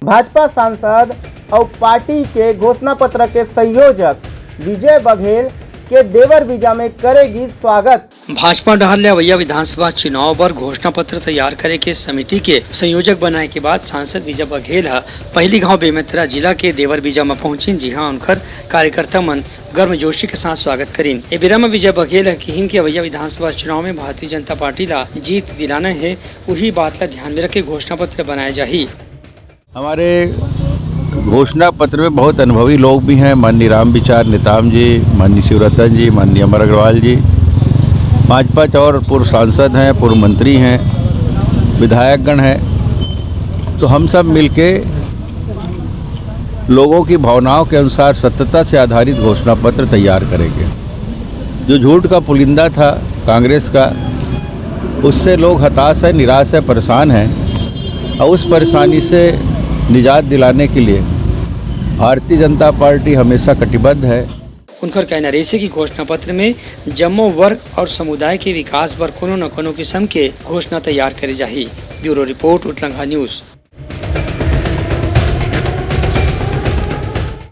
भाजपा सांसद और पार्टी के घोषणा पत्र के संयोजक विजय बघेल के देवर बीजा में करेगी स्वागत। भाजपा डहलिया विधानसभा चुनाव पर घोषणा पत्र तैयार करे के समिति के संयोजक बनाए के बाद सांसद विजय बघेल पहली गांव बेमेतरा जिला के देवर बीजा में पहुंची। जी हां, उनकर कार्यकर्ता मन गर्मजोशी के साथ स्वागत करीन। ए बेरा में विजय बघेल कहिन के अवैया विधानसभा चुनाव में भारतीय जनता पार्टी ला जीत दिलाना है, वही बात ला ध्यान में रख के घोषणा पत्र बनाया जाही। हमारे घोषणा पत्र में बहुत अनुभवी लोग भी हैं, माननीय राम विचार नेताम जी, माननीय शिवरतन जी, माननीय अमर अग्रवाल जी, 5 और पूर्व सांसद हैं, पूर्व मंत्री हैं, विधायकगण हैं। तो हम सब मिलके लोगों की भावनाओं के अनुसार सत्यता से आधारित घोषणा पत्र तैयार करेंगे। जो झूठ का पुलिंदा था कांग्रेस का, उससे लोग हताश है, निराश है, परेशान हैं और उस परेशानी से निजात दिलाने के लिए भारतीय जनता पार्टी हमेशा कटिबद्ध है। उनकर कहना रही कि घोषणा पत्र में जम्मो वर्ग और समुदाय के विकास पर कोनो न कोनो किस्म के घोषणा तैयार करे जाही। ब्यूरो रिपोर्ट, उतलंघा न्यूज।